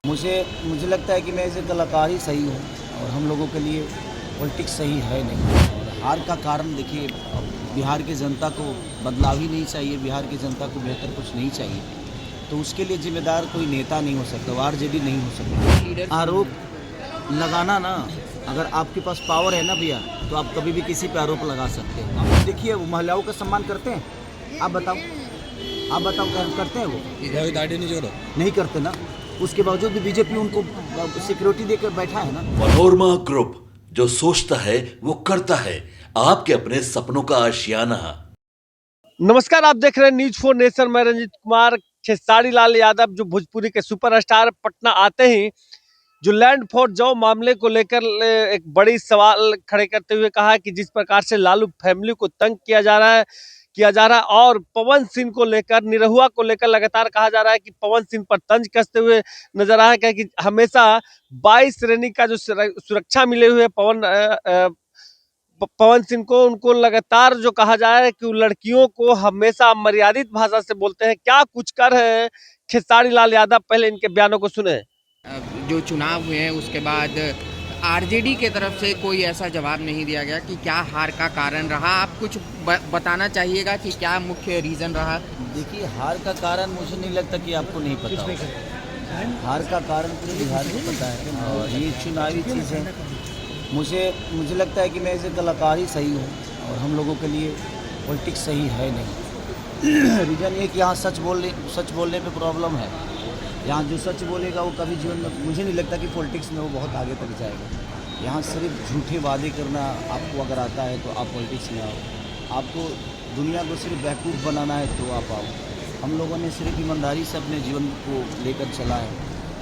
मुझे मुझे लगता है कि मैं एज ए कलाकार ही सही हूँ और हम लोगों के लिए पॉलिटिक्स सही है नहीं। और हार का कारण देखिए, अब बिहार की जनता को बदलाव ही नहीं चाहिए, बिहार की जनता को बेहतर कुछ नहीं चाहिए, तो उसके लिए जिम्मेदार कोई नेता नहीं हो सकता, वो आरजेडी नहीं हो सकता। आरोप लगाना ना, अगर आपके पास पावर है ना भैया, तो आप कभी भी किसी पे आरोप लगा सकते हैं। आप देखिए, वो महिलाओं का सम्मान करते हैं? आप बताओ करते हैं? वो नहीं करते ना, उसके बावजूद भी बीजेपी उनको सिक्योरिटी देकर बैठा है ना। मनोरमा ग्रुप, जो सोचता है वो करता है। आपके अपने सपनों का आशियाना। नमस्कार, आप देख रहे हैं न्यूज फॉर नेशन। मैं रंजीत कुमार। खेसारी लाल यादव जो भोजपुरी के सुपरस्टार, पटना आते ही जो लैंड फॉर जॉब मामले को लेकर एक बड़ी सवाल खड़े करते हुए कहा कि जिस प्रकार से लालू फैमिली को तंग किया जा रहा है और पवन सिंह को लेकर, निरहुआ को लेकर लगातार कहा जा रहा है कि पवन सिंह पर तंज कसते हुए नजर आया है कि हमेशा 22 श्रेणी का जो सुरक्षा मिले हुए पवन सिंह को, उनको लगातार जो कहा जाए कि लड़कियों को हमेशा मर्यादित भाषा से बोलते हैं। क्या कुछ कर रहे हैं खेसारी लाल यादव, पहले इनके बयानों को सुने। जो चुनाव हुए हैं उसके बाद आरजेडी के तरफ से कोई ऐसा जवाब नहीं दिया गया कि क्या हार का कारण रहा। आप कुछ बताना चाहिएगा कि क्या मुख्य रीज़न रहा। देखिए, हार का कारण मुझे नहीं लगता कि आपको नहीं पता होगा। हार का कारण तो बिहार को पता है और ये चुनावी चीज़ है। मुझे लगता है कि मैं एज ए कलाकार ही सही हूँ और हम लोगों के लिए पॉलिटिक्स सही है नहीं। रीज़न ये कि यहाँ सच बोलने पे प्रॉब्लम है। यहाँ जो सच बोलेगा वो कभी जीवन में, मुझे नहीं लगता कि पॉलिटिक्स में वो बहुत आगे तक जाएगा। यहाँ सिर्फ झूठे वादे करना आपको अगर आता है तो आप पॉलिटिक्स में आओ। आपको दुनिया को सिर्फ बेवकूफ़ बनाना है तो आप आओ। हम लोगों ने सिर्फ ईमानदारी से अपने जीवन को लेकर चला है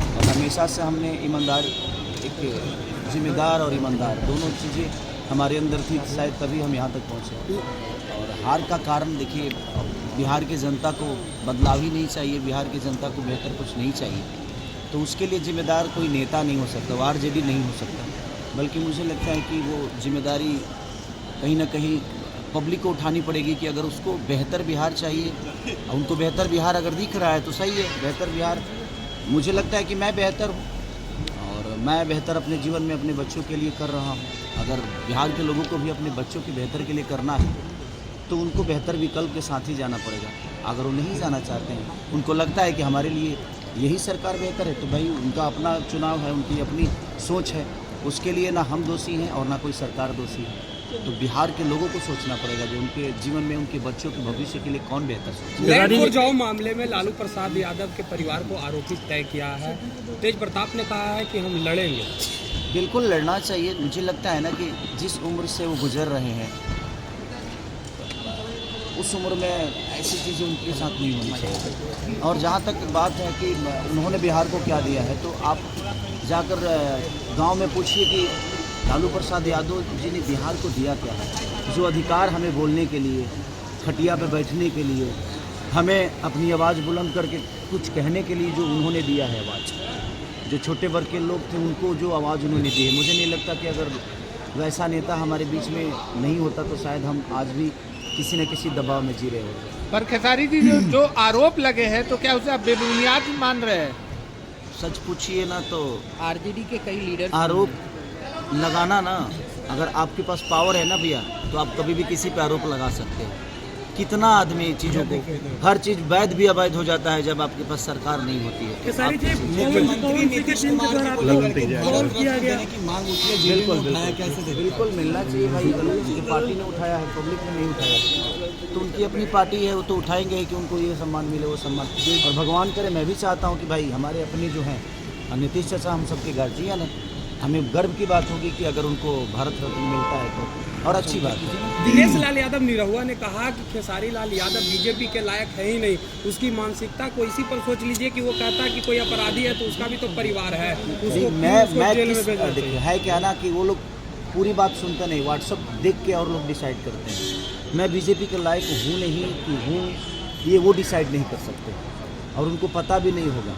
और हमेशा से हमने एक जिम्मेदार और ईमानदार दोनों चीज़ें हमारे अंदर थी, शायद तभी हम यहाँ तक पहुँचे। और हार का कारण देखिए, बिहार की जनता को बदलाव ही नहीं चाहिए, बिहार की जनता को बेहतर कुछ नहीं चाहिए, तो उसके लिए जिम्मेदार कोई नेता नहीं हो सकता, वो आरजेडी नहीं हो सकता। बल्कि मुझे लगता है कि वो जिम्मेदारी कहीं ना कहीं पब्लिक को उठानी पड़ेगी कि अगर उसको बेहतर बिहार चाहिए, उनको बेहतर बिहार अगर दिख रहा है तो सही है। बेहतर बिहार, मुझे लगता है कि मैं बेहतर हूँ और मैं बेहतर अपने जीवन में अपने बच्चों के लिए कर रहा हूँ। अगर बिहार के लोगों को भी अपने बच्चों के बेहतर के लिए करना है तो उनको बेहतर विकल्प के साथ ही जाना पड़ेगा। अगर वो नहीं जाना चाहते हैं, उनको लगता है कि हमारे लिए यही सरकार बेहतर है, तो भाई उनका अपना चुनाव है, उनकी अपनी सोच है, उसके लिए ना हम दोषी हैं और ना कोई सरकार दोषी है। तो बिहार के लोगों को सोचना पड़ेगा जो उनके जीवन में उनके बच्चों के भविष्य के लिए कौन बेहतर सोचे। लैंड फॉर जॉब मामले में लालू प्रसाद यादव के परिवार को आरोपित तय किया है। तेज प्रताप ने कहा है कि हम लड़ेंगे। बिल्कुल लड़ना चाहिए। मुझे लगता है ना कि जिस उम्र से वो गुजर रहे हैं उस उम्र में ऐसी चीज़ें उनके साथ नहीं होनी चाहिए। और जहाँ तक बात है कि उन्होंने बिहार को क्या दिया है, तो आप जाकर गांव में पूछिए कि लालू प्रसाद यादव जी ने बिहार को दिया क्या है। जो अधिकार हमें बोलने के लिए, खटिया पे बैठने के लिए, हमें अपनी आवाज़ बुलंद करके कुछ कहने के लिए जो उन्होंने दिया है आवाज़, जो छोटे वर्ग के लोग थे उनको जो आवाज़ उन्होंने दी है, मुझे नहीं लगता कि अगर वैसा नेता हमारे बीच में नहीं होता तो शायद हम आज भी किसी न किसी दबाव में जी रहे होते। पर खेसारी जी जो आरोप लगे हैं तो क्या उसे आप बेबुनियाद मान रहे हैं? सच पूछिए ना तो आरजेडी के कई लीडर आरोप लगाना ना, अगर आपके पास पावर है ना भैया, तो आप कभी भी किसी पे आरोप लगा सकते हैं। कितना आदमी चीज़ों को, हर चीज़ वैध भी अवैध हो जाता है जब आपके पास सरकार नहीं होती है। बिल्कुल मिलना चाहिए भाई। उनकी पार्टी ने उठाया है, पब्लिक ने नहीं उठाया, तो उनकी अपनी पार्टी है, वो तो उठाएंगे कि उनको ये सम्मान मिले, वो सम्मान। और भगवान करे, मैं भी चाहता हूँ कि भाई हमारे अपने जो हैं नीतीश चाचा हम सबके गार्जियन हैं, हमें गर्व की बात होगी कि अगर उनको भारत रत्न मिलता है तो, और अच्छी बात है। दिनेश लाल यादव निरहुआ ने कहा कि खेसारी लाल यादव बीजेपी के लायक है ही नहीं। उसकी मानसिकता को इसी पर सोच लीजिए कि वो कहता है कि कोई अपराधी है तो उसका भी तो परिवार है, उसको है क्या ना कि वो लोग पूरी बात सुनते नहीं, व्हाट्सअप देख के और लोग डिसाइड करते हैं। मैं बीजेपी के लायक हूँ नहीं कि हूँ, ये वो डिसाइड नहीं कर सकते और उनको पता भी नहीं होगा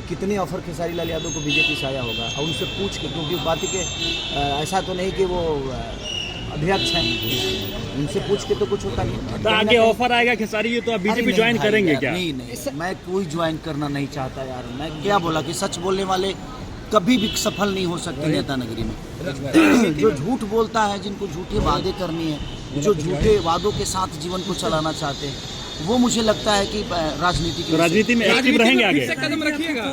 कितने ऑफर खेसारी लाल यादव को बीजेपी से आया होगा। और उनसे पूछ के, क्योंकि बात के ऐसा तो नहीं कि वो अध्यक्ष हैं, उनसे पूछ के तो कुछ होता नहीं। तो आगे ऑफर आएगा खेसारी जी तो आप बीजेपी ज्वाइन करेंगे क्या? नहीं नहीं, मैं कोई ज्वाइन करना नहीं चाहता यार। मैं क्या बोला कि सच बोलने वाले कभी भी सफल नहीं हो सकते नेता नगरी में। जो झूठ बोलता है, जिनको झूठे वादे करनी है, जो झूठे वादों के साथ जीवन को चलाना चाहते हैं, वो मुझे लगता है कि राजनीति में एक्टिव रहेंगे आगे। कदम रखिएगा।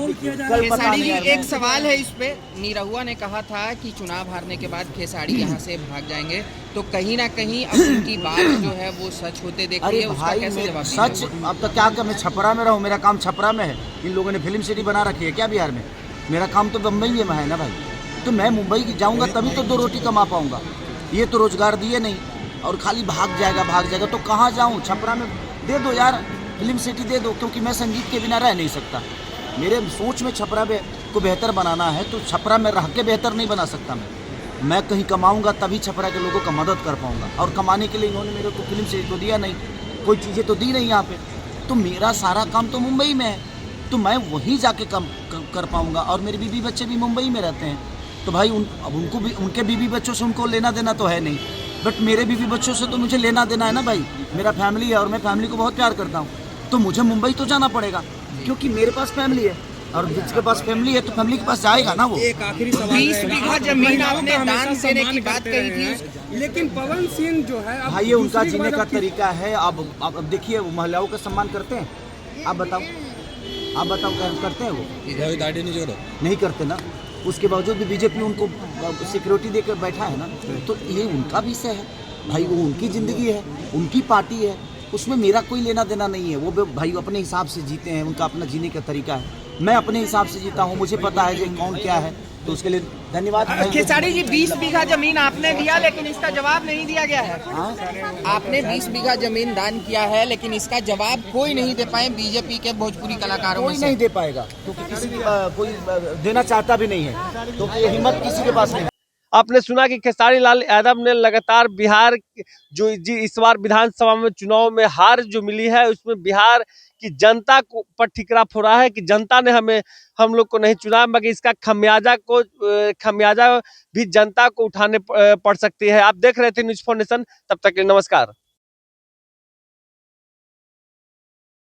खेसारी जी, एक सवाल है इस पे। निरहुआ ने कहा था कि चुनाव हारने के बाद खेसारी यहाँ से भाग जाएंगे, तो कहीं ना कहीं अब उनकी बात जो है वो सच होते देख रही है, उसका कैसे जवाब सच अब तक क्या मैं छपरा में रहूँ, मेरा काम छपरा में है। इन लोगों ने फिल्म सिटी बना रखी है क्या बिहार में? मेरा काम तो बम्बई में है ना भाई। तो मैं मुंबई जाऊँगा तभी तो 2 रोटी कमा पाऊँगा। ये तो रोजगार दिए नहीं, और खाली भाग जाएगा तो कहाँ जाऊँ? छपरा में दे दो यार, फिल्म सिटी दे दो, क्योंकि मैं संगीत के बिना रह नहीं सकता। मेरे सोच में छपरा को बेहतर बनाना है, तो छपरा में रह के बेहतर नहीं बना सकता मैं कहीं कमाऊंगा तभी छपरा के लोगों का मदद कर पाऊंगा। और कमाने के लिए इन्होंने मेरे को फिल्म सिटी तो दिया नहीं, कोई चीज़ें तो दी नहीं यहाँ पे। तो मेरा सारा काम तो मुंबई में है, तो मैं वहीं जाके काम कर पाऊंगा। और मेरे बीवी बच्चे भी मुंबई में रहते हैं, तो भाई अब उनको भी, उनके बीवी बच्चों से उनको लेना देना तो है नहीं, बट मेरे बीवी बच्चों से तो मुझे लेना देना है ना भाई। मेरा फैमिली है और मैं फैमिली को बहुत प्यार करता हूँ, तो मुझे मुंबई तो जाना पड़ेगा, क्योंकि मेरे पास फैमिली है। और जिसके पास फैमिली है तो फैमिली के पास जाएगा ना वो। एक आखिरी सवाल, 20 बीघा जमीन आपने दान देने की बात कही थी, लेकिन पवन सिंह जो है भाई ये उनका जीने का तरीका है। अब देखिए, वो महिलाओं का सम्मान करते हैं? आप बताओ करते हैं? वो नहीं करते ना। उसके बावजूद भी बीजेपी उनको सिक्योरिटी देकर बैठा है ना। तो ये उनका विषय है भाई, वो उनकी ज़िंदगी है, उनकी पार्टी है, उसमें मेरा कोई लेना देना नहीं है। वो भाई अपने हिसाब से जीते हैं, उनका अपना जीने का तरीका है। मैं अपने हिसाब से जीता हूँ, मुझे पता है कि कौन क्या है, तो उसके लिए धन्यवाद। खेसारी जी, 20 बीघा जमीन आपने दिया, लेकिन इसका जवाब नहीं दिया गया है। आपने 20 बीघा जमीन दान किया है, लेकिन इसका जवाब कोई नहीं दे पाए बीजेपी के भोजपुरी कलाकारों में कोई से। नहीं दे पाएगा, क्योंकि किसी कोई देना चाहता भी नहीं है, तो ये हिम्मत किसी के पास नहीं। आपने सुना कि खेसारी लाल यादव ने लगातार बिहार जो इस बार विधानसभा में चुनाव में हार जो मिली है, उसमें बिहार की जनता को पर ठिकरा फोड़ा है कि जनता ने हम लोग को नहीं चुना, मगर इसका खमियाजा भी जनता को उठाने पड़ सकती है। आप देख रहे थे न्यूज़4 नेशन, तब तक के लिए नमस्कार।